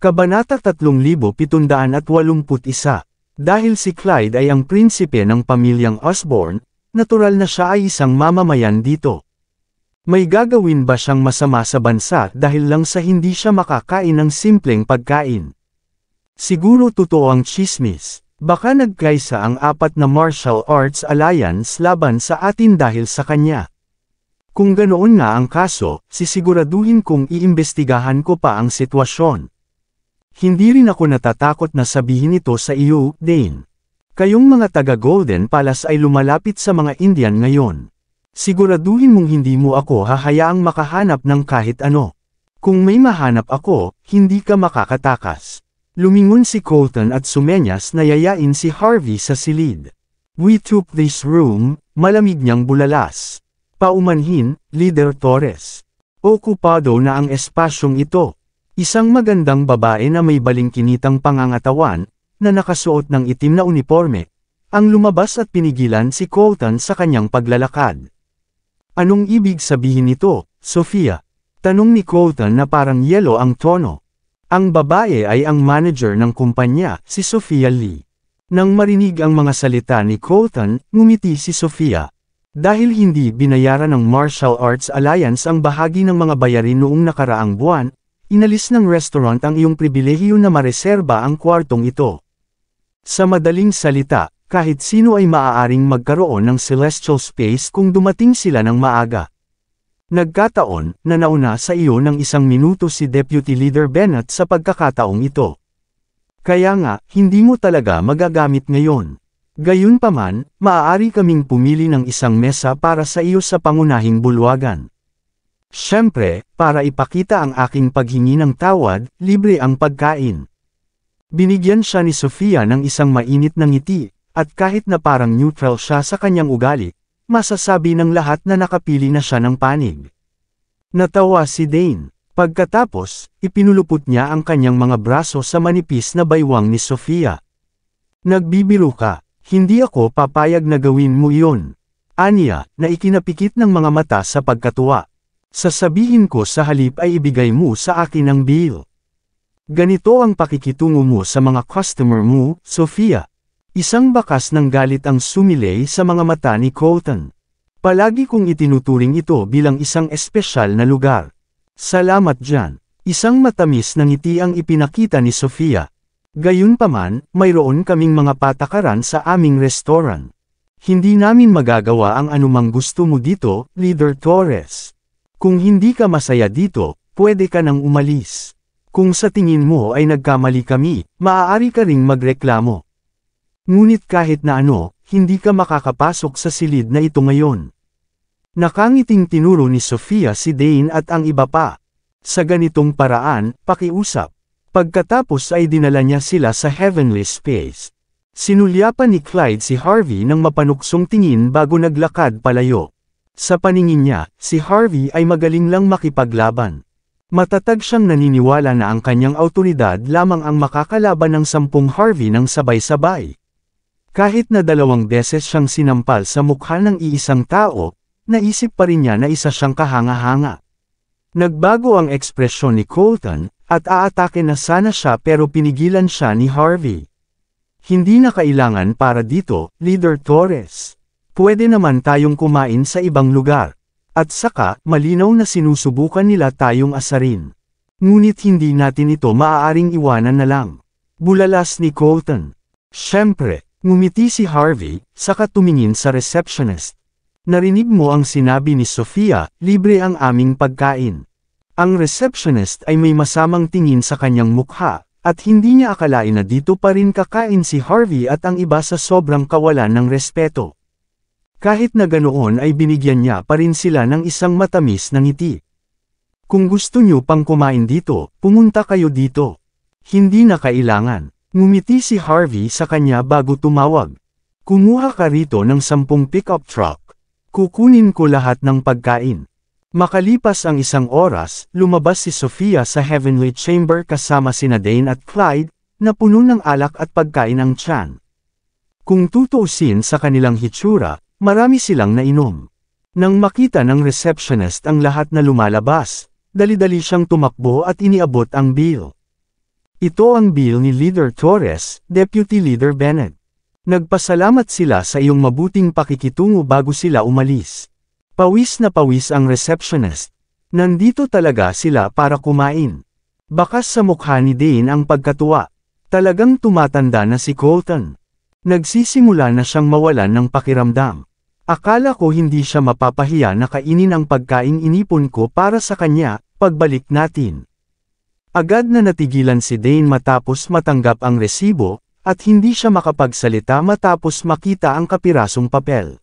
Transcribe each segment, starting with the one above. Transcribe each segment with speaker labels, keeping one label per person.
Speaker 1: Kabanata 3781. Dahil si Clyde ay ang prinsipe ng pamilyang Osborne, natural na siya ay isang mamamayan dito. May gagawin ba siyang masama sa bansa dahil lang sa hindi siya makakain ng simpleng pagkain? Siguro totoo ang tsismis. Baka nagkaisa ang 4 na martial arts alliance laban sa atin dahil sa kanya. Kung ganoon nga ang kaso, sisiguraduhin kong iimbestigahan ko pa ang sitwasyon. Hindi rin ako natatakot na sabihin ito sa iyo, Dane. Kayong mga taga-Golden Palace ay lumalapit sa mga Indian ngayon. Siguraduhin mong hindi mo ako hahayaang makahanap ng kahit ano. Kung may mahanap ako, hindi ka makakatakas. Lumingon si Colton at sumenyas na yayain si Harvey sa silid. We took this room, malamig niyang bulalas. Paumanhin, Leader Torres. Okupado na ang espasyong ito. Isang magandang babae na may balingkinitang pangangatawan, na nakasuot ng itim na uniforme, ang lumabas at pinigilan si Colton sa kanyang paglalakad. Anong ibig sabihin nito, Sofia? Tanong ni Colton na parang yelo ang tono. Ang babae ay ang manager ng kumpanya, si Sophia Lee. Nang marinig ang mga salita ni Colton, ngumiti si Sofia. Dahil hindi binayaran ng Martial Arts Alliance ang bahagi ng mga bayarin noong nakaraang buwan, inalis ng restaurant ang iyong pribilehiyo na mareserba ang kwartong ito. Sa madaling salita, kahit sino ay maaaring magkaroon ng celestial space kung dumating sila ng maaga. Nagkataon na nauna sa iyo ng 1 minuto si Deputy Leader Bennett sa pagkakataong ito. Kaya nga, hindi mo talaga magagamit ngayon. Gayunpaman, maaari kaming pumili ng isang mesa para sa iyo sa pangunahing bulwagan. Siyempre, para ipakita ang aking paghingi ng tawad, libre ang pagkain. Binigyan siya ni Sofia ng isang mainit na ngiti, at kahit na parang neutral siya sa kanyang ugali, masasabi ng lahat na nakapili na siya ng panig. Natawa si Dane. Pagkatapos, ipinulupot niya ang kanyang mga braso sa manipis na baywang ni Sofia. Nagbibiro ka, hindi ako papayag na gawin mo iyon. Aniya, na ikinapikit ng mga mata sa pagkatuwa. Sasabihin ko sa halip ay ibigay mo sa akin ang bill. Ganito ang pakikitungo mo sa mga customer mo, Sofia. Isang bakas ng galit ang sumilay sa mga mata ni Colton. Palagi kong itinuturing ito bilang isang espesyal na lugar. Salamat dyan. Isang matamis na ngiti ang ipinakita ni Sofia. Gayunpaman, mayroon kaming mga patakaran sa aming restaurant. Hindi namin magagawa ang anumang gusto mo dito, Leader Torres. Kung hindi ka masaya dito, pwede ka nang umalis. Kung sa tingin mo ay nagkamali kami, maaari ka ring magreklamo. Ngunit kahit na ano, hindi ka makakapasok sa silid na ito ngayon. Nakangiting tinuro ni Sofia si Dane at ang iba pa. Sa ganitong paraan, pakiusap. Pagkatapos ay dinala niya sila sa heavenly space. Sinulyapan ni Clyde si Harvey ng mapanuksong tingin bago naglakad palayo. Sa paningin niya, si Harvey ay magaling lang makipaglaban. Matatag siyang naniniwala na ang kanyang awtoridad lamang ang makakalaban ng 10 Harvey ng sabay-sabay. Kahit na 2 beses siyang sinampal sa mukha ng iisang tao, naisip pa rin niya na isa siyang kahanga-hanga. Nagbago ang ekspresyon ni Colton, at aatake na sana siya pero pinigilan siya ni Harvey. Hindi na kailangan para dito, Leader Torres. Pwede naman tayong kumain sa ibang lugar. At saka, malinaw na sinusubukan nila tayong asarin. Ngunit hindi natin ito maaaring iwanan na lang. Bulalas ni Colton. Siyempre, ngumiti si Harvey, saka tumingin sa receptionist. Narinig mo ang sinabi ni Sofia, libre ang aming pagkain. Ang receptionist ay may masamang tingin sa kanyang mukha, at hindi niya akalain na dito pa rin kakain si Harvey at ang iba sa sobrang kawalan ng respeto. Kahit na ganoon ay binigyan niya pa rin sila ng isang matamis na ngiti. Kung gusto niyo pang kumain dito, pumunta kayo dito. Hindi na kailangan. Ngumiti si Harvey sa kanya bago tumawag. Kumuha ka rito ng 10 pickup truck. Kukunin ko lahat ng pagkain. Makalipas ang 1 oras, lumabas si Sofia sa Heavenly Chamber kasama sina Dane at Clyde, na puno ng alak at pagkain ang tiyan. Kung tutuusin sa kanilang hitsura, marami silang nainom. Nang makita ng receptionist ang lahat na lumalabas, dali-dali siyang tumakbo at iniabot ang bill. Ito ang bill ni Leader Torres, Deputy Leader Bennett. Nagpasalamat sila sa iyong mabuting pakikitungo bago sila umalis. Pawis na pawis ang receptionist. Nandito talaga sila para kumain. Bakas sa mukha ni Dane ang pagkatuwa. Talagang tumatanda na si Colton. Nagsisimula na siyang mawalan ng pakiramdam. Akala ko hindi siya mapapahiya na kainin ang pagkaing inipon ko para sa kanya, pagbalik natin. Agad na natigilan si Dane matapos matanggap ang resibo, at hindi siya makapagsalita matapos makita ang kapirasong papel.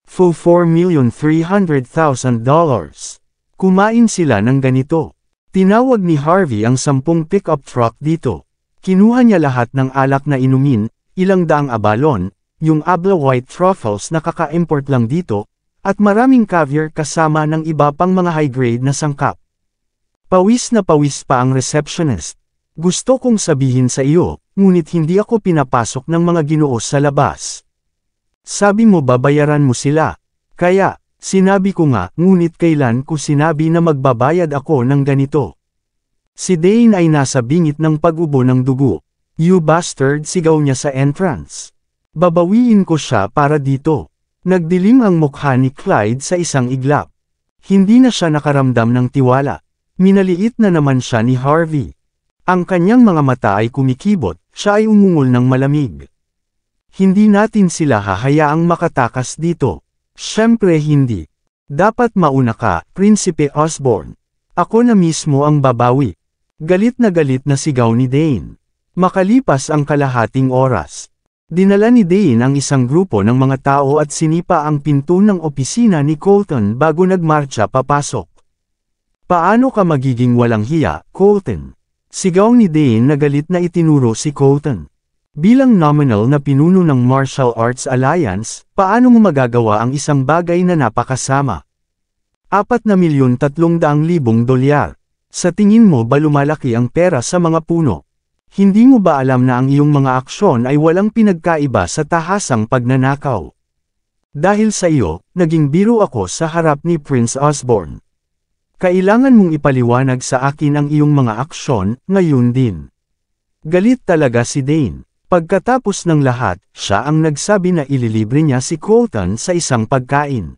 Speaker 1: Full $4,300,000. Kumain sila ng ganito. Tinawag ni Harvey ang 10 pickup truck dito. Kinuha niya lahat ng alak na inumin, ilang daang abalon, yung Abla White Truffles na kaka-import lang dito, at maraming caviar kasama ng iba pang mga high-grade na sangkap. Pawis na pawis pa ang receptionist. Gusto kong sabihin sa iyo, ngunit hindi ako pinapasok ng mga Ginoo sa labas. Sabi mo babayaran mo sila. Kaya, sinabi ko nga, ngunit kailan ko sinabi na magbabayad ako ng ganito? Si Dane ay nasa bingit ng pag-ubo ng dugo. You bastard, sigaw niya sa entrance. Babawiin ko siya para dito. Nagdilim ang mukha ni Clyde sa isang iglap. Hindi na siya nakaramdam ng tiwala. Minaliit na naman siya ni Harvey. Ang kanyang mga mata ay kumikibot, siya ay umungol ng malamig. Hindi natin sila hahayaang makatakas dito. Siyempre hindi. Dapat mauna ka, Prinsipe Osborn. Ako na mismo ang babawi. Galit na sigaw ni Dane. Makalipas ang kalahating oras. Dinala ni Dane ang isang grupo ng mga tao at sinipa ang pinto ng opisina ni Colton bago nagmarcha papasok. Paano ka magiging walang hiya, Colton? Sigaw ni Dane na galit na itinuro si Colton. Bilang nominal na pinuno ng Martial Arts Alliance, paano mo magagawa ang isang bagay na napakasama? $4,300,000. Sa tingin mo ba lumalaki ang pera sa mga puno? Hindi mo ba alam na ang iyong mga aksyon ay walang pinagkaiba sa tahasang pagnanakaw? Dahil sa iyo, naging biro ako sa harap ni Prince Osborn. Kailangan mong ipaliwanag sa akin ang iyong mga aksyon, ngayon din. Galit talaga si Dane. Pagkatapos ng lahat, siya ang nagsabi na ililibre niya si Colton sa isang pagkain.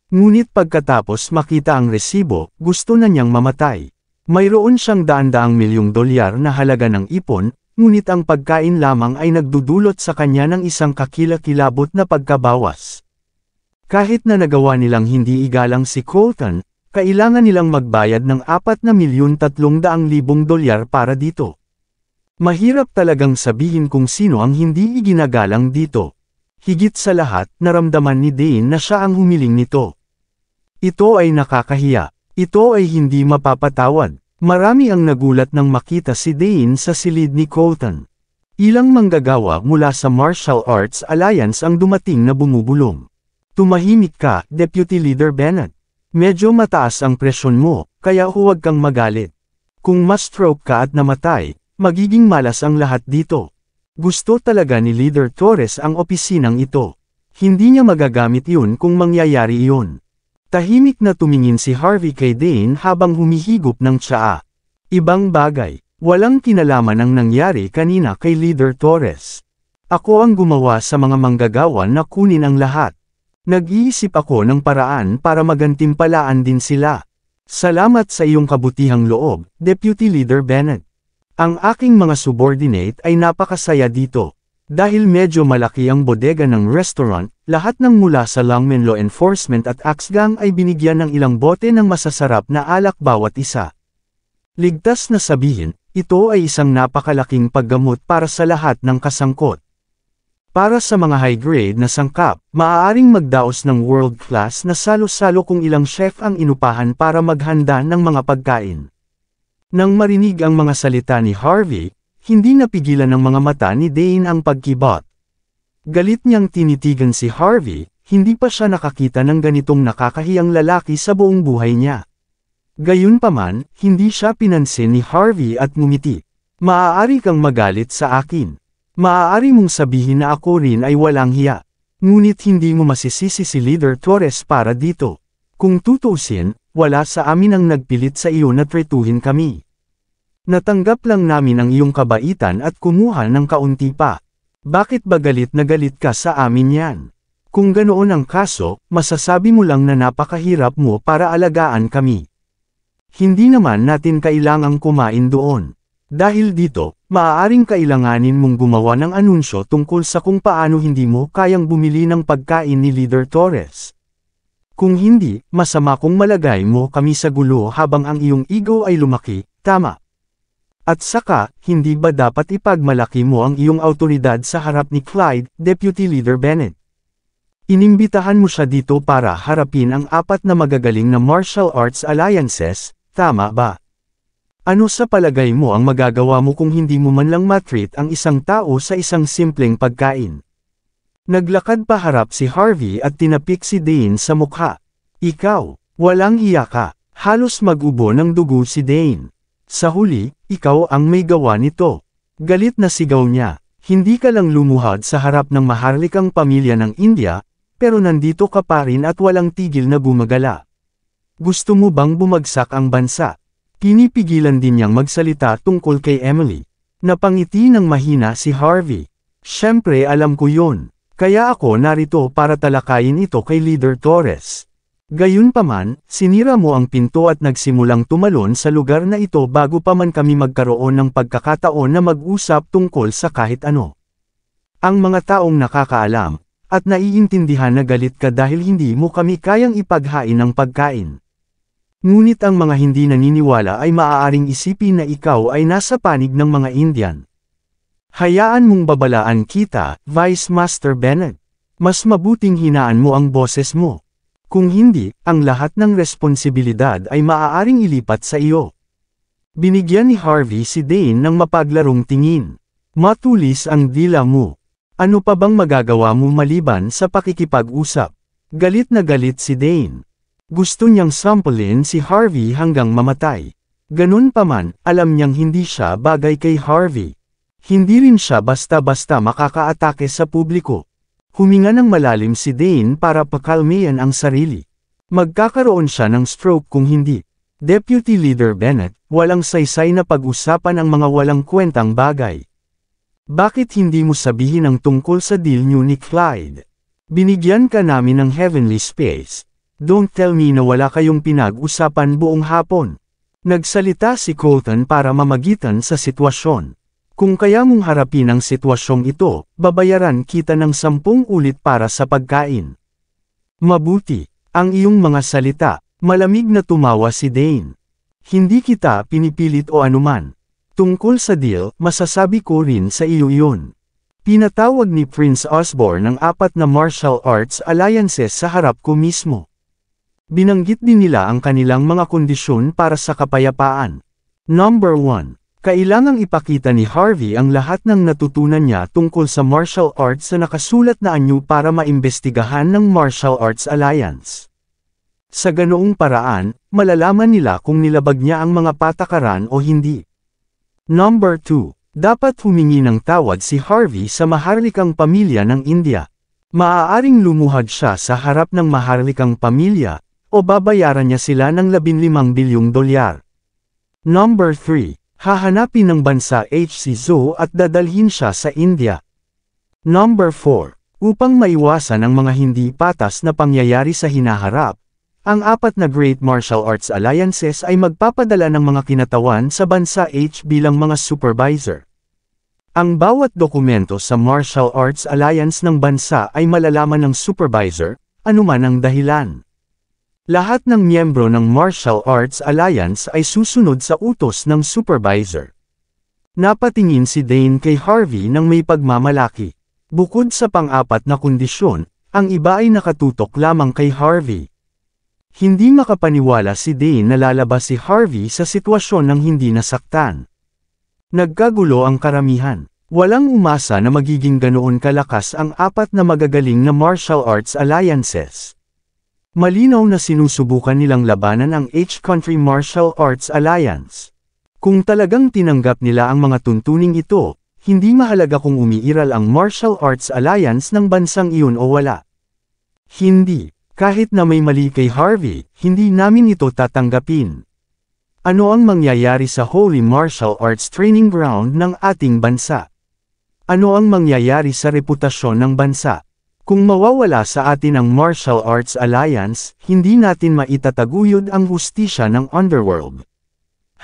Speaker 1: Ngunit pagkatapos makita ang resibo, gusto na niyang mamatay. Mayroon siyang $100 milyong na halaga ng ipon, ngunit ang pagkain lamang ay nagdudulot sa kanya ng isang kakilakilabot na pagkabawas. Kahit na nagawa nilang hindi igalang si Colton, kailangan nilang magbayad ng $4,300,000 para dito. Mahirap talagang sabihin kung sino ang hindi iginagalang dito. Higit sa lahat, naramdaman ni Dane na siya ang humiling nito. Ito ay nakakahiya. Ito ay hindi mapapatawad. Marami ang nagulat nang makita si Dane sa silid ni Colton. Ilang manggagawa mula sa Martial Arts Alliance ang dumating na bumubulong. Tumahimik ka, Deputy Leader Bennett. Medyo mataas ang presyon mo, kaya huwag kang magalit. Kung ma-stroke ka at namatay, magiging malas ang lahat dito. Gusto talaga ni Leader Torres ang opisinang ito. Hindi niya magagamit yun kung mangyayari iyon. Tahimik na tumingin si Harvey kay Dane habang humihigop ng tsaa. Ibang bagay, walang kinalaman ang nangyari kanina kay Leader Torres. Ako ang gumawa sa mga manggagawa na kunin ang lahat. Nag-iisip ako ng paraan para magantimpalaan din sila. Salamat sa iyong kabutihang loob, Deputy Leader Bennett. Ang aking mga subordinate ay napakasaya dito. Dahil medyo malaki ang bodega ng restaurant, lahat ng mula sa Longmen Law Enforcement at Axgang ay binigyan ng ilang bote ng masasarap na alak bawat isa. Ligtas na sabihin, ito ay isang napakalaking paggamot para sa lahat ng kasangkot. Para sa mga high-grade na sangkap, maaaring magdaos ng world-class na salo-salo kung ilang chef ang inupahan para maghanda ng mga pagkain. Nang marinig ang mga salita ni Harvey, hindi napigilan ng mga mata ni Dane ang pagkibot. Galit niyang tinitigan si Harvey, hindi pa siya nakakita ng ganitong nakakahiyang lalaki sa buong buhay niya. Gayunpaman, hindi siya pinansin ni Harvey at ngumiti. Maaari kang magalit sa akin. Maaari mong sabihin na ako rin ay walang hiya. Ngunit hindi mo masisisi si Leader Torres para dito. Kung tutuusin, wala sa amin ang nagpilit sa iyo na tretuhin kami. Natanggap lang namin ang iyong kabaitan at kumuha ng kaunti pa. Bakit ba galit na galit ka sa amin yan? Kung ganoon ang kaso, masasabi mo lang na napakahirap mo para alagaan kami. Hindi naman natin kailangang kumain doon. Dahil dito, maaaring kailanganin mong gumawa ng anunsyo tungkol sa kung paano hindi mo kayang bumili ng pagkain ni Leader Torres. Kung hindi, masama kung malagay mo kami sa gulo habang ang iyong ego ay lumaki, tama? At saka, hindi ba dapat ipagmalaki mo ang iyong awtoridad sa harap ni Clyde, Deputy Leader Bennett? Inimbitahan mo siya dito para harapin ang 4 na magagaling na martial arts alliances, tama ba? Ano sa palagay mo ang magagawa mo kung hindi mo man lang matreat ang isang tao sa isang simpleng pagkain? Naglakad pa harap si Harvey at tinapik si Dane sa mukha. Ikaw, walang hiya ka, halos mag-ubo ng dugo si Dane. Sa huli, ikaw ang may gawa nito. Galit na sigaw niya, hindi ka lang lumuhad sa harap ng maharlikang pamilya ng India, pero nandito ka pa rin at walang tigil na gumagala. Gusto mo bang bumagsak ang bansa? Pinipigilan din niyang magsalita tungkol kay Emily. Napangiti ng mahina si Harvey. Siyempre alam ko yun. Kaya ako narito para talakayin ito kay Leader Torres. Gayunpaman, sinira mo ang pinto at nagsimulang tumalon sa lugar na ito bago pa man kami magkaroon ng pagkakataon na mag-usap tungkol sa kahit ano. Ang mga taong nakakaalam, at naiintindihan na galit ka dahil hindi mo kami kayang ipaghain ng pagkain. Ngunit ang mga hindi naniniwala ay maaaring isipin na ikaw ay nasa panig ng mga Indian. Hayaan mong babalaan kita, Vice Master Bennett. Mas mabuting hinaan mo ang boses mo. Kung hindi, ang lahat ng responsibilidad ay maaaring ilipat sa iyo. Binigyan ni Harvey si Dane ng mapaglarong tingin. Matulis ang dila mo. Ano pa bang magagawa mo maliban sa pakikipag-usap? Galit na galit si Dane. Gusto niyang sampulin si Harvey hanggang mamatay. Ganun pa man, alam niyang hindi siya bagay kay Harvey. Hindi rin siya basta-basta makakaatake sa publiko. Huminga ng malalim si Dane para pakalmayan ang sarili. Magkakaroon siya ng stroke kung hindi. Deputy Leader Bennett, walang saysay na pag-usapan ang mga walang kwentang bagay. Bakit hindi mo sabihin ang tungkol sa deal niyo ni Clyde? Binigyan ka namin ng heavenly space. Don't tell me na wala kayong pinag-usapan buong hapon. Nagsalita si Colton para mamagitan sa sitwasyon. Kung kaya mong harapin ang sitwasyong ito, babayaran kita ng 10 ulit para sa pagkain. Mabuti, ang iyong mga salita, malamig na tumawa si Dane. Hindi kita pinipilit o anuman. Tungkol sa deal, masasabi ko rin sa iyo iyon. Pinatawag ni Prince Osborne ang 4 na martial arts alliances sa harap ko mismo. Binanggit din nila ang kanilang mga kondisyon para sa kapayapaan. Number 1. Kailangang ipakita ni Harvey ang lahat ng natutunan niya tungkol sa martial arts na nakasulat na anyo para maimbestigahan ng Martial Arts Alliance. Sa ganoong paraan, malalaman nila kung nilabag niya ang mga patakaran o hindi. Number 2. Dapat humingi ng tawad si Harvey sa maharlikang pamilya ng India. Maaaring lumuhad siya sa harap ng maharlikang pamilya, o babayaran niya sila ng $15 bilyong. Number 3. Hahanapin ng bansa HC Zhou at dadalhin siya sa India. Number 4. Upang maiwasan ang mga hindi patas na pangyayari sa hinaharap, ang 4 na Great Martial Arts Alliances ay magpapadala ng mga kinatawan sa bansa H bilang mga supervisor. Ang bawat dokumento sa Martial Arts Alliance ng bansa ay malalaman ng supervisor, anuman ang dahilan. Lahat ng miyembro ng Martial Arts Alliance ay susunod sa utos ng supervisor. Napatingin si Dane kay Harvey nang may pagmamalaki. Bukod sa pang-4 na kondisyon, ang iba ay nakatutok lamang kay Harvey. Hindi makapaniwala si Dane na lalabas si Harvey sa sitwasyon ng hindi nasaktan. Nagkagulo ang karamihan. Walang umasa na magiging ganoon kalakas ang 4 na magagaling na Martial Arts Alliances. Malinaw na sinusubukan nilang labanan ang H-Country Martial Arts Alliance. Kung talagang tinanggap nila ang mga tuntuning ito, hindi mahalaga kung umiiral ang Martial Arts Alliance ng bansang iyon o wala. Hindi, kahit na may mali kay Harvey, hindi namin ito tatanggapin. Ano ang mangyayari sa Holy Martial Arts Training Ground ng ating bansa? Ano ang mangyayari sa reputasyon ng bansa? Kung mawawala sa atin ang Martial Arts Alliance, hindi natin maitataguyod ang hustisya ng underworld.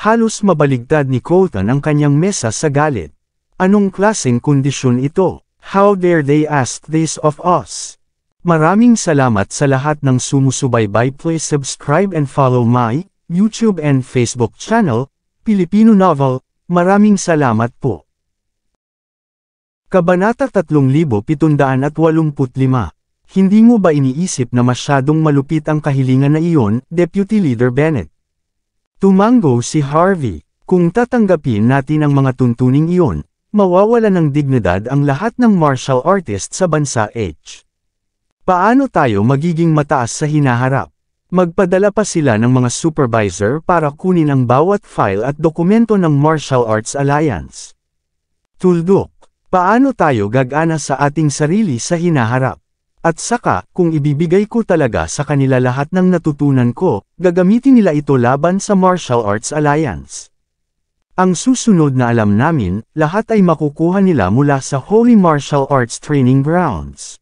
Speaker 1: Halos mabaligtad ni Colton ang kanyang mesa sa galit. Anong klaseng kondisyon ito? How dare they ask this of us? Maraming salamat sa lahat ng sumusubaybay. Please subscribe and follow my YouTube and Facebook channel, Pilipino Novel. Maraming salamat po. Kabanata 3785. Hindi mo ba iniisip na masyadong malupit ang kahilingan na iyon, Deputy Leader Bennett? Tumango si Harvey. Kung tatanggapin natin ang mga tuntuning iyon, mawawala ng dignidad ang lahat ng martial artist sa bansa H. Paano tayo magiging mataas sa hinaharap? Magpadala pa sila ng mga supervisor para kunin ang bawat file at dokumento ng Martial Arts Alliance. Tuldok, paano tayo gagana sa ating sarili sa hinaharap? At saka, kung ibibigay ko talaga sa kanila lahat ng natutunan ko, gagamitin nila ito laban sa Martial Arts Alliance. Ang susunod na alam namin, lahat ay makukuha nila mula sa Holy Martial Arts Training Grounds.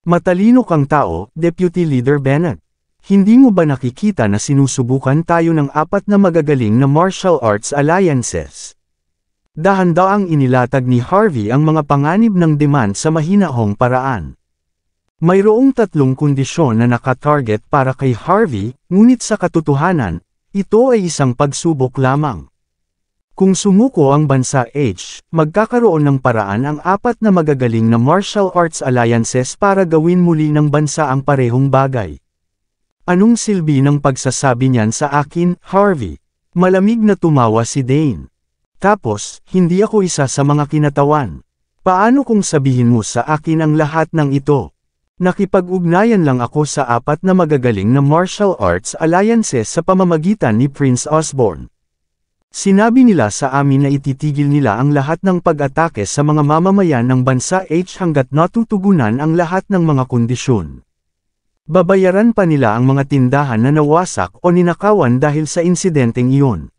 Speaker 1: Matalino kang tao, Deputy Leader Bennett. Hindi mo ba nakikita na sinusubukan tayo ng 4 na magagaling na martial arts alliances? Dahan-daang inilatag ni Harvey ang mga panganib ng demand sa mahinahong paraan. Mayroong 3 kondisyon na nakatarget para kay Harvey, ngunit sa katotohanan, ito ay isang pagsubok lamang. Kung sumuko ang bansa H, magkakaroon ng paraan ang 4 na magagaling na martial arts alliances para gawin muli ng bansa ang parehong bagay. Anong silbi ng pagsasabi niyan sa akin, Harvey? Malamig na tumawa si Dane. Tapos, hindi ako isa sa mga kinatawan. Paano kung sabihin mo sa akin ang lahat ng ito? Nakipag-ugnayan lang ako sa 4 na magagaling na martial arts alliances sa pamamagitan ni Prince Osborn. Sinabi nila sa amin na ititigil nila ang lahat ng pag-atake sa mga mamamayan ng bansa H hanggat natutugunan ang lahat ng mga kondisyon. Babayaran pa nila ang mga tindahan na nawasak o ninakawan dahil sa insidenteng iyon.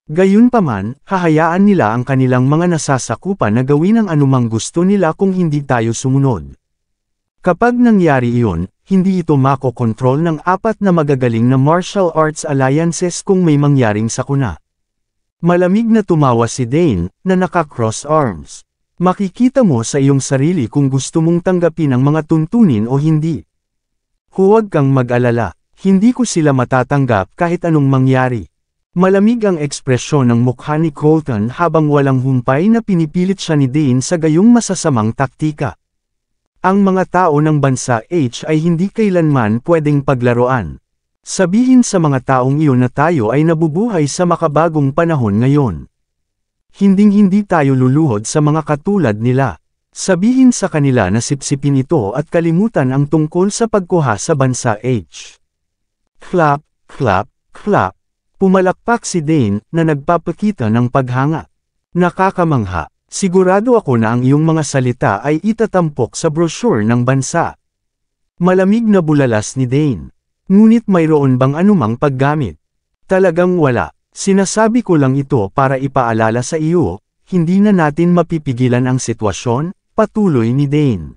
Speaker 1: Gayunpaman, hahayaan nila ang kanilang mga nasasakupan na gawin ang anumang gusto nila kung hindi tayo sumunod. Kapag nangyari iyon, hindi ito makokontrol ng 4 na magagaling na martial arts alliances kung may mangyaring sakuna. Malamig na tumawa si Dane, na naka-cross arms. Makikita mo sa iyong sarili kung gusto mong tanggapin ang mga tuntunin o hindi. Huwag kang mag-alala, hindi ko sila matatanggap kahit anong mangyari. Malamig ang ekspresyon ng mukha ni Colton habang walang humpay na pinipilit siya ni Dane sa gayong masasamang taktika. Ang mga tao ng bansa H ay hindi kailanman pwedeng paglaruan. Sabihin sa mga taong iyon na tayo ay nabubuhay sa makabagong panahon ngayon. Hinding-hindi tayo luluhod sa mga katulad nila. Sabihin sa kanila na sipsipin ito at kalimutan ang tungkol sa pagkuha sa bansa H. Clap, clap, clap. Pumalakpak si Dane, na nagpapakita ng paghanga. Nakakamangha. Sigurado ako na ang iyong mga salita ay itatampok sa brochure ng bansa. Malamig na bulalas ni Dane. Ngunit mayroon bang anumang paggamit? Talagang wala. Sinasabi ko lang ito para ipaalala sa iyo, hindi na natin mapipigilan ang sitwasyon, patuloy ni Dane.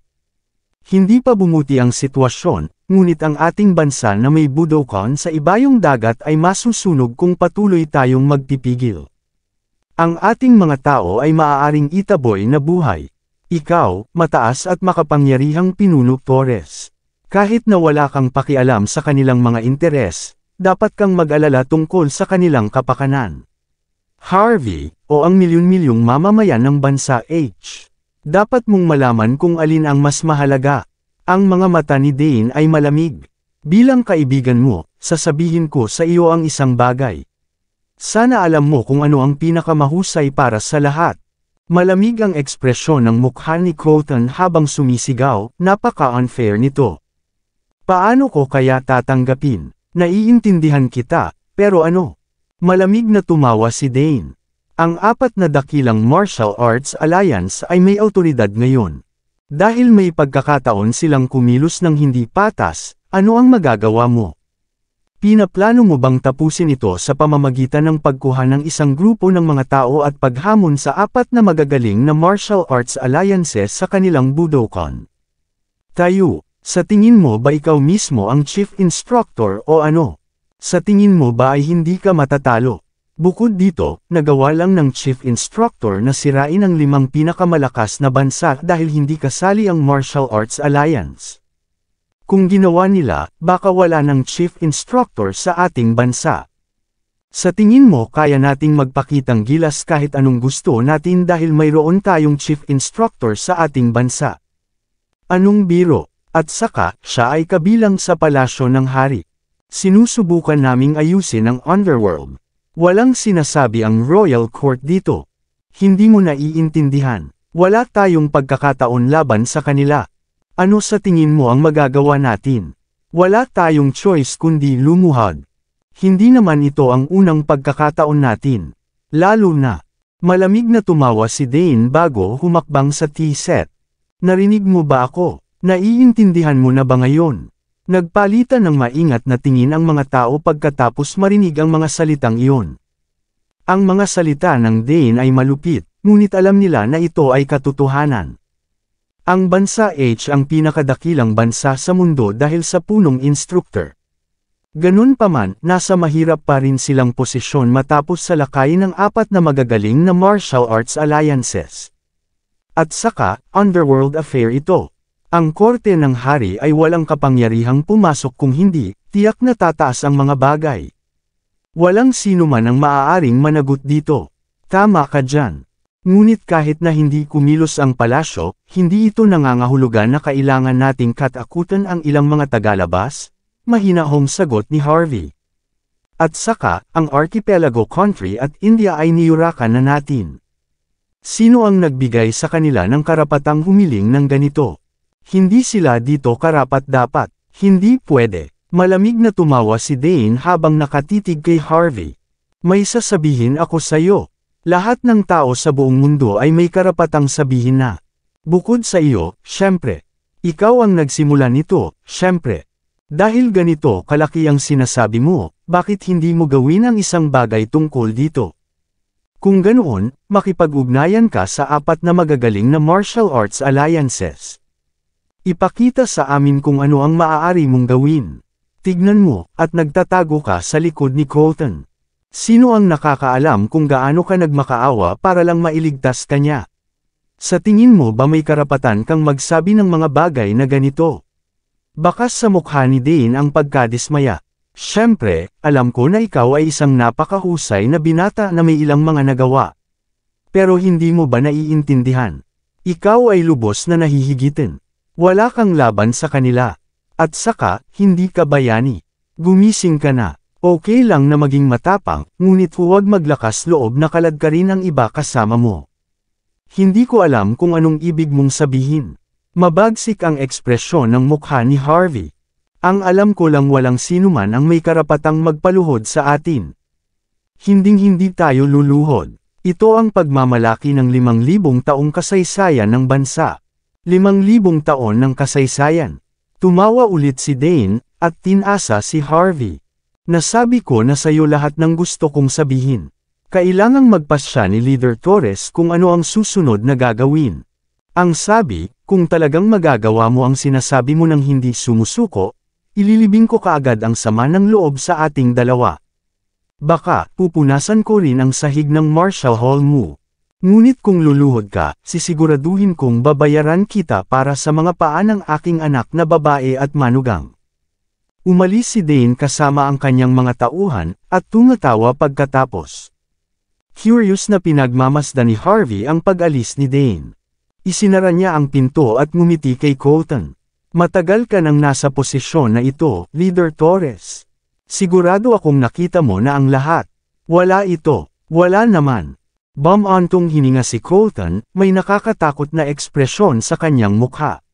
Speaker 1: Hindi pa bumuti ang sitwasyon, ngunit ang ating bansa na may Budokan sa ibayong dagat ay masusunog kung patuloy tayong magpipigil. Ang ating mga tao ay maaaring itaboy na buhay. Ikaw, mataas at makapangyarihang Pinuno Torres. Kahit na wala kang pakialam sa kanilang mga interes, dapat kang mag-alala tungkol sa kanilang kapakanan. Harvey, o ang milyon-milyong mamamayan ng bansa H. Dapat mong malaman kung alin ang mas mahalaga. Ang mga mata ni Dane ay malamig. Bilang kaibigan mo, sasabihin ko sa iyo ang isang bagay. Sana alam mo kung ano ang pinakamahusay para sa lahat. Malamig ang ekspresyon ng mukha ni Colton habang sumisigaw, napaka-unfair nito. Paano ko kaya tatanggapin? Naiintindihan kita, pero ano? Malamig na tumawa si Dane. Ang 4 na dakilang martial arts alliance ay may awtoridad ngayon. Dahil may pagkakataon silang kumilos ng hindi patas, ano ang magagawa mo? Pinaplano mo bang tapusin ito sa pamamagitan ng pagkuha ng isang grupo ng mga tao at paghamon sa apat na magagaling na martial arts alliances sa kanilang Budokan? Tayo, sa tingin mo ba ikaw mismo ang chief instructor o ano? Sa tingin mo ba ay hindi ka matatalo? Bukod dito, nagawa lang ng chief instructor na sirain ang 5 pinakamalakas na bansa dahil hindi kasali ang martial arts alliance. Kung ginawa nila, baka wala ng chief instructor sa ating bansa. Sa tingin mo kaya nating magpakitang gilas kahit anong gusto natin dahil mayroon tayong chief instructor sa ating bansa? Anong biro? At saka, siya ay kabilang sa palasyo ng hari. Sinusubukan naming ayusin ang underworld. Walang sinasabi ang royal court dito. Hindi mo naiintindihan. Wala tayong pagkakataon laban sa kanila. Ano sa tingin mo ang magagawa natin? Wala tayong choice kundi lumuhad. Hindi naman ito ang unang pagkakataon natin. Lalo na, malamig na tumawa si Dane bago humakbang sa tea set. Narinig mo ba ako? Naiintindihan mo na ba ngayon? Nagpalitan ng maingat na tingin ang mga tao pagkatapos marinig ang mga salitang iyon. Ang mga salita ng Dane ay malupit, ngunit alam nila na ito ay katotohanan. Ang bansa H ang pinakadakilang bansa sa mundo dahil sa punong instructor. Ganun pa man, nasa mahirap pa rin silang posisyon matapos salakayin ng 4 na magagaling na martial arts alliances. At saka, underworld affair ito. Ang korte ng hari ay walang kapangyarihang pumasok kung hindi, tiyak na tataas ang mga bagay. Walang sino man ang maaaring managot dito. Tama ka dyan. Ngunit kahit na hindi kumilos ang palasyo, hindi ito nangangahulugan na kailangan nating katakutan ang ilang mga tagalabas, mahinahong sagot ni Harvey. At saka, ang archipelago country at India ay niyurakan na natin. Sino ang nagbigay sa kanila ng karapatang humiling ng ganito? Hindi sila dito karapat-dapat. Hindi pwede. Malamig na tumawa si Dane habang nakatitig kay Harvey. May sasabihin ako sa'yo. Lahat ng tao sa buong mundo ay may karapatang sabihin na. Bukod sa iyo, syempre. Ikaw ang nagsimula nito, syempre. Dahil ganito kalaki ang sinasabi mo, bakit hindi mo gawin ang isang bagay tungkol dito? Kung ganoon, makipag-ugnayan ka sa 4 na magagaling na martial arts alliances. Ipakita sa amin kung ano ang maaari mong gawin. Tignan mo, at nagtatago ka sa likod ni Colton. Sino ang nakakaalam kung gaano ka nagmakaawa para lang mailigtas ka niya? Sa tingin mo ba may karapatan kang magsabi ng mga bagay na ganito? Bakas sa mukha ni Dane ang pagkadismaya. Siyempre, alam ko na ikaw ay isang napakahusay na binata na may ilang mga nagawa. Pero hindi mo ba naiintindihan? Ikaw ay lubos na nahihigitin. Wala kang laban sa kanila. At saka, hindi ka bayani. Gumising ka na. Okay lang na maging matapang, ngunit huwag maglakas loob na kaladkarin ang iba kasama mo. Hindi ko alam kung anong ibig mong sabihin. Mabagsik ang ekspresyon ng mukha ni Harvey. Ang alam ko lang walang sinuman ang may karapatang magpaluhod sa atin. Hinding-hindi tayo luluhod. Ito ang pagmamalaki ng 5,000 taong kasaysayan ng bansa. 5,000 taon ng kasaysayan. Tumawa ulit si Dane, at tinasa si Harvey. Nasabi ko na sayo lahat ng gusto kong sabihin. Kailangang magpasya ni Leader Torres kung ano ang susunod na gagawin. Ang sabi, kung talagang magagawa mo ang sinasabi mo nang hindi sumusuko, ililibing ko kaagad ang sama ng loob sa ating dalawa. Baka, pupunasan ko rin ang sahig ng Marshall Hall mo. Ngunit kung luluhod ka, sisiguraduhin kong babayaran kita para sa mga paa ng aking anak na babae at manugang. Umalis si Dane kasama ang kanyang mga tauhan, at tumatawa pagkatapos. Curious na pinagmamasdan ni Harvey ang pag-alis ni Dane. Isinara niya ang pinto at ngumiti kay Colton. Matagal ka nang nasa posisyon na ito, Leader Torres. Sigurado akong nakita mo na ang lahat. Wala ito. Wala naman. Bumantong hininga si Colton, may nakakatakot na ekspresyon sa kanyang mukha.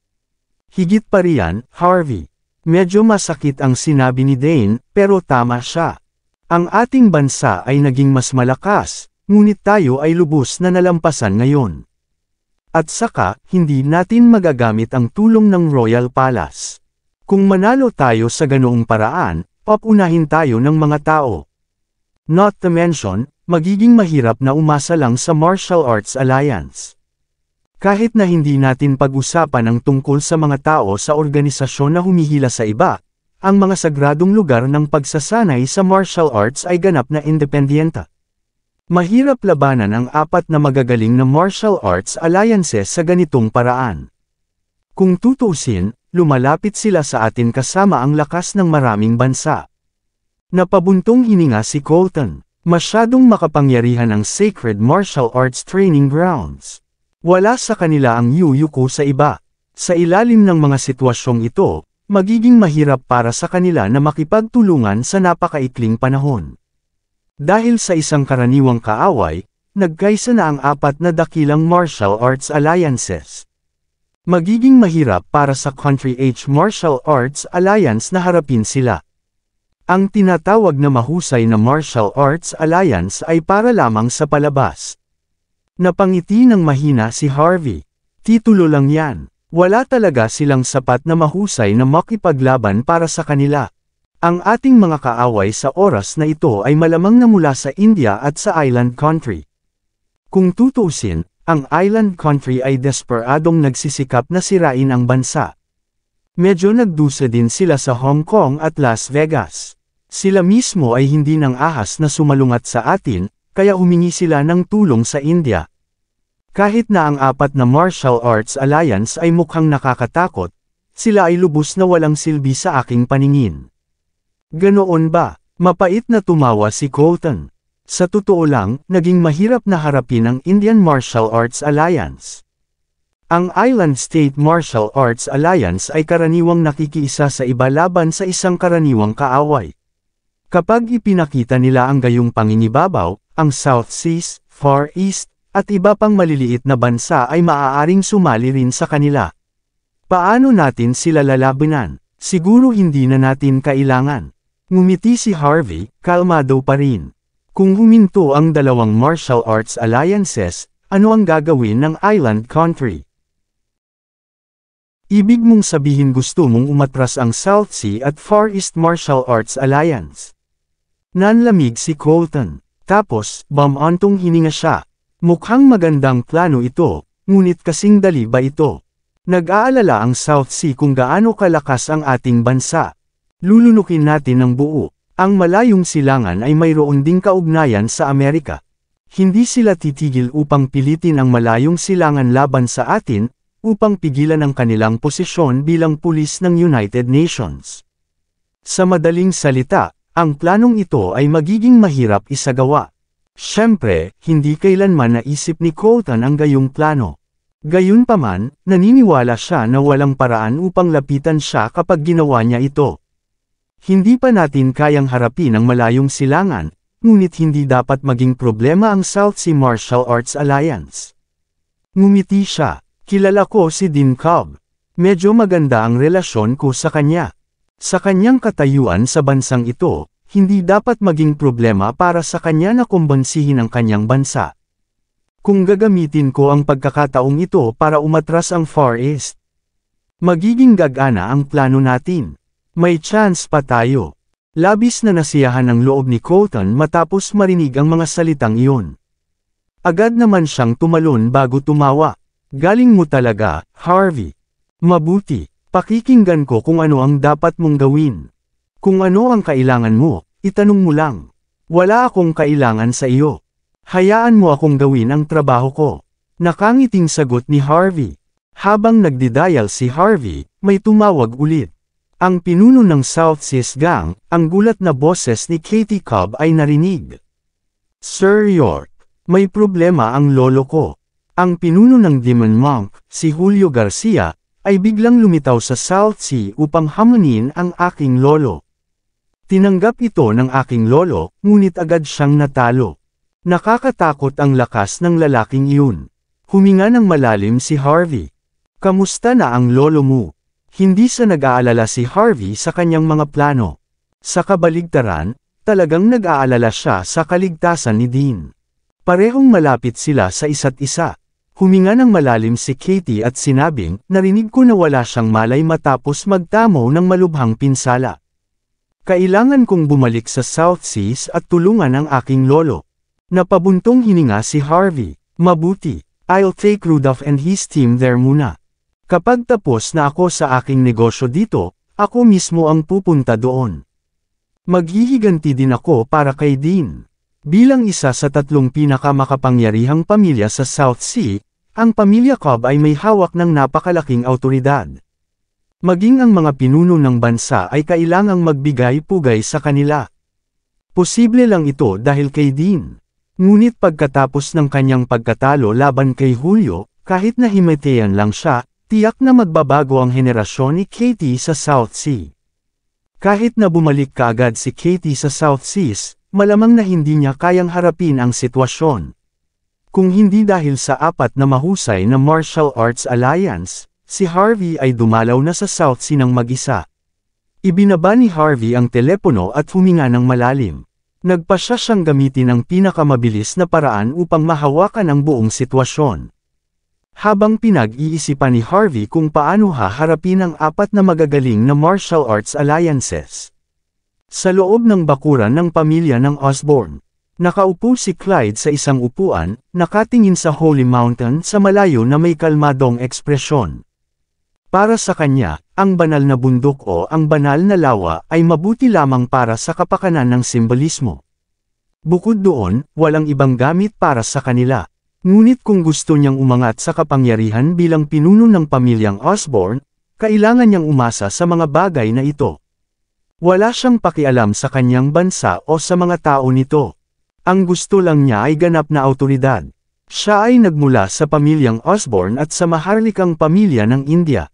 Speaker 1: Higit pa riyan, Harvey. Medyo masakit ang sinabi ni Dane, pero tama siya. Ang ating bansa ay naging mas malakas, ngunit tayo ay lubos na nalampasan ngayon. At saka, hindi natin magagamit ang tulong ng Royal Palace. Kung manalo tayo sa ganoong paraan, Papunahin tayo ng mga tao. Not to mention, magiging mahirap na umasa lang sa Martial Arts Alliance. Kahit na hindi natin pag-usapan ang tungkol sa mga tao sa organisasyon na humihila sa iba, ang mga sagradong lugar ng pagsasanay sa martial arts ay ganap na independiyenta. Mahirap labanan ang apat na magagaling na martial arts alliances sa ganitong paraan. Kung tutuusin, lumalapit sila sa atin kasama ang lakas ng maraming bansa. Napabuntong hininga si Colton. Masyadong makapangyarihan ang Sacred Martial Arts Training Grounds. Wala sa kanila ang yuyuko sa iba. Sa ilalim ng mga sitwasyong ito, magiging mahirap para sa kanila na makipagtulungan sa napakaikling panahon. Dahil sa isang karaniwang kaaway, nagkaisa na ang apat na dakilang martial arts alliances. Magiging mahirap para sa Country H Martial Arts Alliance na harapin sila. Ang tinatawag na mahusay na Martial Arts Alliance ay para lamang sa palabas. Napangiti ng mahina si Harvey. Titulo lang yan. Wala talaga silang sapat na mahusay na makipaglaban para sa kanila. Ang ating mga kaaway sa oras na ito ay malamang na mula sa India at sa island country. Kung tutuusin, ang island country ay desperadong nagsisikap na sirain ang bansa. Medyo nagdusa din sila sa Hong Kong at Las Vegas. Sila mismo ay hindi nang ahas na sumalungat sa atin, kaya humingi sila ng tulong sa India. Kahit na ang apat na Martial Arts Alliance ay mukhang nakakatakot, sila ay lubos na walang silbi sa aking paningin. Ganoon ba? Mapait na tumawa si Colton. Sa totoo lang, naging mahirap na harapin ang Indian Martial Arts Alliance. Ang Island State Martial Arts Alliance ay karaniwang nakikiisa sa iba laban sa isang karaniwang kaaway. Kapag ipinakita nila ang gayong panginibabaw, ang South Seas, Far East, at iba pang maliliit na bansa ay maaaring sumali rin sa kanila. Paano natin sila lalabanan? Siguro hindi na natin kailangan. Ngumiti si Harvey, kalmado pa rin. Kung huminto ang dalawang martial arts alliances, ano ang gagawin ng island country? Ibig mong sabihin gusto mong umatras ang South Sea at Far East Martial Arts Alliance. Nanlamig si Colton. Tapos, bumantong hininga siya. Mukhang magandang plano ito, ngunit kasing dali ba ito? Nag-aalala ang South Sea kung gaano kalakas ang ating bansa. Lulunukin natin ng buo. Ang malayong silangan ay mayroon ding kaugnayan sa Amerika. Hindi sila titigil upang pilitin ang malayong silangan laban sa atin, upang pigilan ang kanilang posisyon bilang pulis ng United Nations. Sa madaling salita, ang planong ito ay magiging mahirap isagawa. Siyempre, hindi kailanman naisip ni Colton ang gayong plano. Gayunpaman, naniniwala siya na walang paraan upang lapitan siya kapag ginawa niya ito. Hindi pa natin kayang harapin ang malayong silangan, ngunit hindi dapat maging problema ang South Sea Martial Arts Alliance. Ngumiti siya. Kilala ko si Dean Cobb. Medyo maganda ang relasyon ko sa kanya. Sa kanyang katayuan sa bansang ito, hindi dapat maging problema para sa kanya na kumbansihin ang kanyang bansa. Kung gagamitin ko ang pagkakataong ito para umatras ang Far East, magiging gagana ang plano natin. May chance pa tayo. Labis na nasiyahan ang loob ni Colton matapos marinig ang mga salitang iyon. Agad naman siyang tumalon bago tumawa. Galing mo talaga, Harvey. Mabuti, pakikinggan ko kung ano ang dapat mong gawin. Kung ano ang kailangan mo, itanong mo lang. Wala akong kailangan sa iyo. Hayaan mo akong gawin ang trabaho ko. Nakangiting sagot ni Harvey. Habang nagdidial si Harvey, may tumawag ulit. Ang pinuno ng South Seas Gang, ang gulat na boses ni Katie Cobb ay narinig. Sir York, may problema ang lolo ko. Ang pinuno ng Demon Monk, si Julio Garcia, ay biglang lumitaw sa South Sea upang hamunin ang aking lolo. Tinanggap ito ng aking lolo, ngunit agad siyang natalo. Nakakatakot ang lakas ng lalaking iyon. Huminga ng malalim si Harvey. Kamusta na ang lolo mo? Hindi sa nag-aalala si Harvey sa kanyang mga plano. Sa kabaligtaran, talagang nag-aalala siya sa kaligtasan ni Dean. Parehong malapit sila sa isa't isa. Huminga ng malalim si Katie at sinabing, narinig ko na wala siyang malay matapos magtamo ng malubhang pinsala. Kailangan kong bumalik sa South Seas at tulungan ang aking lolo. Napabuntong hininga si Harvey. Mabuti, I'll take Rudolph and his team there muna. Kapag tapos na ako sa aking negosyo dito, ako mismo ang pupunta doon. Maghihiganti din ako para kay Dean. Bilang isa sa 3 pinakamakapangyarihang pamilya sa South Sea, ang pamilya Cobb ay may hawak ng napakalaking awtoridad. Maging ang mga pinuno ng bansa ay kailangang magbigay-pugay sa kanila. Posible lang ito dahil kay Dean. Ngunit pagkatapos ng kanyang pagkatalo laban kay Julio, kahit na himatayan lang siya, tiyak na magbabago ang henerasyon ni Katie sa South Sea. Kahit na bumalik kaagad si Katie sa South Seas, malamang na hindi niya kayang harapin ang sitwasyon. Kung hindi dahil sa 4 na mahusay na martial arts alliance, si Harvey ay dumalaw na sa South Sea ng mag-isa. Ibinaba ni Harvey ang telepono at huminga ng malalim. Nagpasya siyang gamitin ang pinakamabilis na paraan upang mahawakan ang buong sitwasyon. Habang pinag-iisipan ni Harvey kung paano haharapin ang 4 na magagaling na martial arts alliances. Sa loob ng bakuran ng pamilya ng Osborn, nakaupo si Clyde sa isang upuan, nakatingin sa Holy Mountain sa malayo na may kalmadong ekspresyon. Para sa kanya, ang banal na bundok o ang banal na lawa ay mabuti lamang para sa kapakanan ng simbolismo. Bukod doon, walang ibang gamit para sa kanila. Ngunit kung gusto niyang umangat sa kapangyarihan bilang pinuno ng pamilyang Osborn, kailangan niyang umasa sa mga bagay na ito. Wala siyang pakialam sa kanyang bansa o sa mga tao nito. Ang gusto lang niya ay ganap na awtoridad. Siya ay nagmula sa pamilyang Osborn at sa maharlikang pamilya ng India.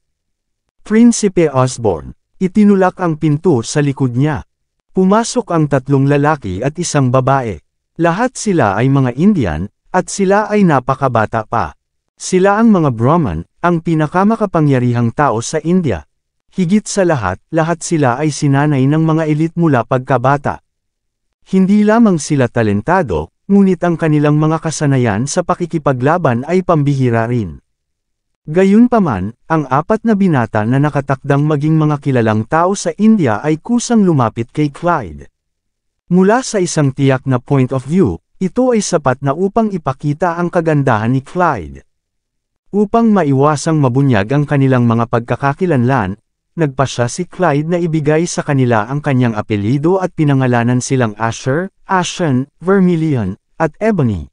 Speaker 1: Prinsipe Osborn. Itinulak ang pinto sa likod niya. Pumasok ang 3 lalaki at 1 babae. Lahat sila ay mga Indian, at sila ay napakabata pa. Sila ang mga Brahman, ang pinakamakapangyarihang tao sa India. Higit sa lahat sila ay sinanay ng mga elite mula pagkabata. Hindi lamang sila talentado, ngunit ang kanilang mga kasanayan sa pakikipaglaban ay pambihira rin. Gayunpaman, ang 4 na binata na nakatakdang maging mga kilalang tao sa India ay kusang lumapit kay Clyde. Mula sa isang tiyak na point of view, ito ay sapat na upang ipakita ang kagandahan ni Clyde. Upang maiwasang mabunyag ang kanilang mga pagkakakilanlan, nagpasya si Clyde na ibigay sa kanila ang kanyang apelyido at pinangalanan silang Asher, Ashen, Vermilion, at Ebony.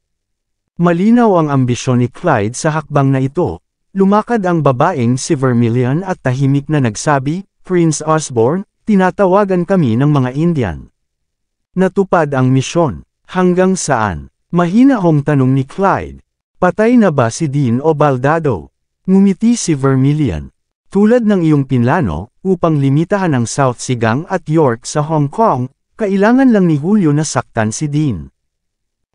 Speaker 1: Malinaw ang ambisyon ni Clyde sa hakbang na ito. Lumakad ang babaeng si Vermilion at tahimik na nagsabi, "Prince Osborn, tinatawagan kami ng mga Indian." Natupad ang misyon. Hanggang saan? Mahinahong tanong ni Clyde. Patay na ba si Dean o Baldado? Ngumiti si Vermilion. Tulad ng iyong pinlano, upang limitahan ang South Sigang at York sa Hong Kong, kailangan lang ni Julio na saktan si Dean.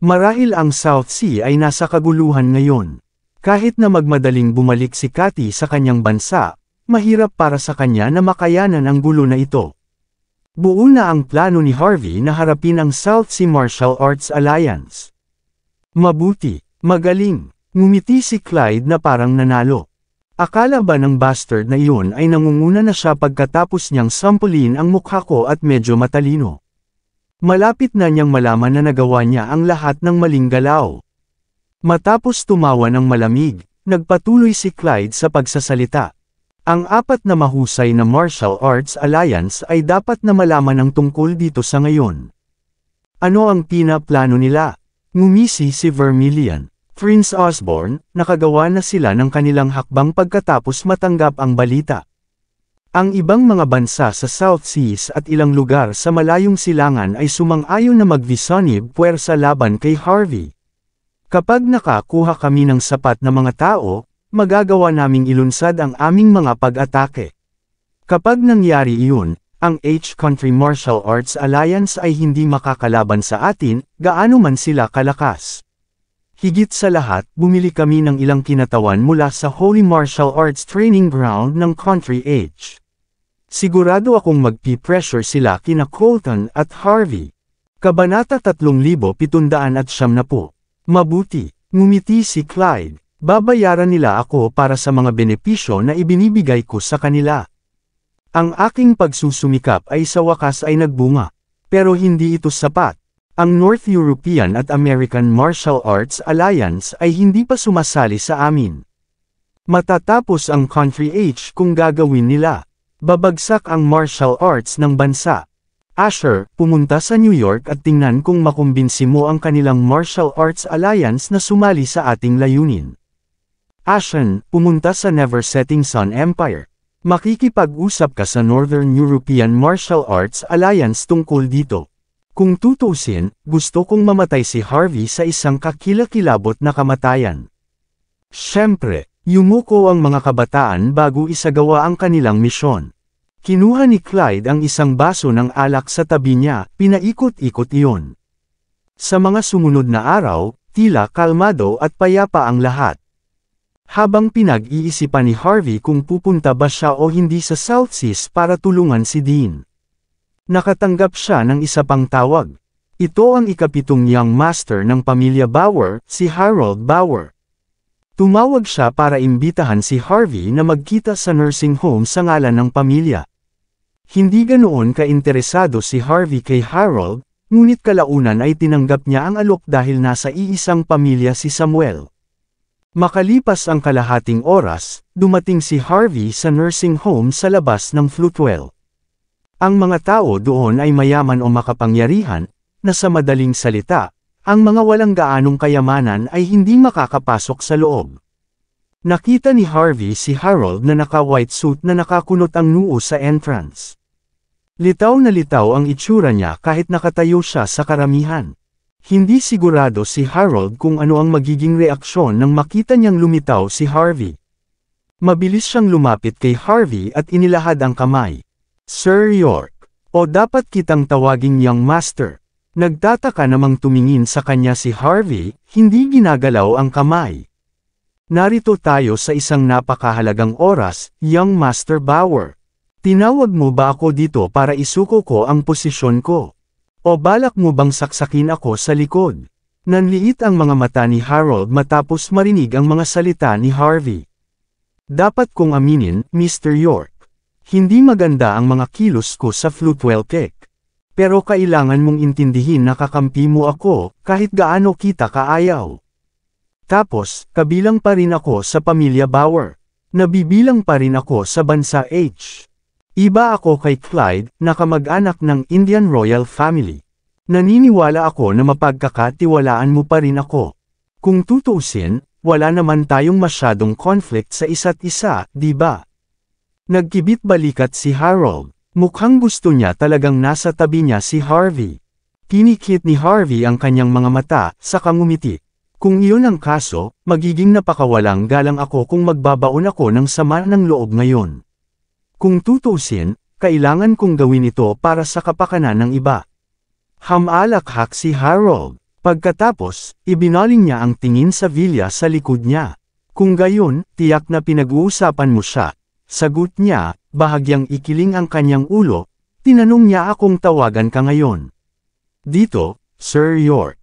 Speaker 1: Marahil ang South Sea ay nasa kaguluhan ngayon. Kahit na magmadaling bumalik si Katie sa kanyang bansa, mahirap para sa kanya na makayanan ang gulo na ito. Buo na ang plano ni Harvey na harapin ang South Sea Martial Arts Alliance. Mabuti, magaling, ngumiti si Clyde na parang nanalo. Akala ba ng bastard na iyon ay nangunguna na siya pagkatapos niyang sampulin ang mukha ko at medyo matalino? Malapit na niyang malaman na nagawa niya ang lahat ng maling galaw. Matapos tumawa ng malamig, nagpatuloy si Clyde sa pagsasalita. Ang 4 na mahusay na Martial Arts Alliance ay dapat na malaman ang tungkol dito sa ngayon. Ano ang pinaplano nila? Ngumisi si Vermilion. Prince Osborn, nakagawa na sila ng kanilang hakbang pagkatapos matanggap ang balita. Ang ibang mga bansa sa South Seas at ilang lugar sa malayong silangan ay sumang-ayon na magvisanib puwersa laban kay Harvey. Kapag nakakuha kami ng sapat na mga tao, magagawa naming ilunsad ang aming mga pag-atake. Kapag nangyari iyon, ang H-Country Martial Arts Alliance ay hindi makakalaban sa atin, gaano man sila kalakas. Higit sa lahat, bumili kami ng ilang kinatawan mula sa Holy Martial Arts Training Ground ng Country H. Sigurado akong magpi-pressure sila kina Colton at Harvey. Kabanata 3770. Mabuti, ngumiti si Clyde. Babayaran nila ako para sa mga benepisyo na ibinibigay ko sa kanila. Ang aking pagsusumikap ay sa wakas ay nagbunga. Pero hindi ito sapat. Ang North European at American Martial Arts Alliance ay hindi pa sumasali sa amin. Matatapos ang Country H kung gagawin nila. Babagsak ang martial arts ng bansa. Asher, pumunta sa New York at tingnan kung makumbinsi mo ang kanilang Martial Arts Alliance na sumali sa ating layunin. Ashen, pumunta sa Never Setting Sun Empire. Makikipag-usap ka sa Northern European Martial Arts Alliance tungkol dito. Kung tutusin, gusto kong mamatay si Harvey sa isang kakilakilabot na kamatayan. Siyempre, yumuko ang mga kabataan bago isagawa ang kanilang misyon. Kinuha ni Clyde ang isang baso ng alak sa tabi niya, pinaikot-ikot iyon. Sa mga sumunod na araw, tila kalmado at payapa ang lahat. Habang pinag-iisipan ni Harvey kung pupunta ba siya o hindi sa South Seas para tulungan si Dean. Nakatanggap siya ng isa pang tawag. Ito ang ikapitong young master ng pamilya Bauer, si Harold Bauer. Tumawag siya para imbitahan si Harvey na magkita sa nursing home sa ngalan ng pamilya. Hindi ganoon ka-interesado si Harvey kay Harold, ngunit kalaunan ay tinanggap niya ang alok dahil nasa iisang pamilya si Samuel. Makalipas ang kalahating oras, dumating si Harvey sa nursing home sa labas ng Floatwell. Ang mga tao doon ay mayaman o makapangyarihan, na sa madaling salita, ang mga walang gaanong kayamanan ay hindi makakapasok sa loob. Nakita ni Harvey si Harold na naka-white suit na nakakunot ang noo sa entrance. Litaw na litaw ang itsura niya kahit nakatayo siya sa karamihan. Hindi sigurado si Harold kung ano ang magiging reaksyon nang makita niyang lumitaw si Harvey. Mabilis siyang lumapit kay Harvey at inilahad ang kamay. Sir York, o dapat kitang tawaging young master. Nagtataka namang tumingin sa kanya si Harvey, hindi ginagalaw ang kamay. Narito tayo sa isang napakahalagang oras, young Master Bauer. Tinawag mo ba ako dito para isuko ko ang posisyon ko? O balak mo bang saksakin ako sa likod? Nanliit ang mga mata ni Harold matapos marinig ang mga salita ni Harvey. Dapat kong aminin, Mr. York. Hindi maganda ang mga kilos ko sa Floatwell Kick. Pero kailangan mong intindihin na kakampi mo ako, kahit gaano kita kaayaw. Tapos, kabilang pa rin ako sa pamilya Bauer. Nabibilang pa rin ako sa bansa H. Iba ako kay Clyde, na kamag-anak ng Indian Royal Family. Naniniwala ako na mapagkakatiwalaan mo pa rin ako. Kung tutuusin, wala naman tayong masyadong conflict sa isa't isa, di ba? Nagkibit balikat si Harold. Mukhang gusto niya talagang nasa tabi niya si Harvey. Kinikit ni Harvey ang kanyang mga mata, saka ngumiti. Kung iyon ang kaso, magiging napakawalang galang ako kung magbabaon ako ng sama ng loob ngayon. Kung tutuusin, kailangan kong gawin ito para sa kapakanan ng iba. Hamalakhak si Harold. Pagkatapos, ibinaling niya ang tingin sa Villa sa likod niya. Kung gayon, tiyak na pinag-uusapan mo siya. Sagot niya, bahagyang ikiling ang kanyang ulo, tinanong niya akong tawagan ka ngayon. Dito, Sir York.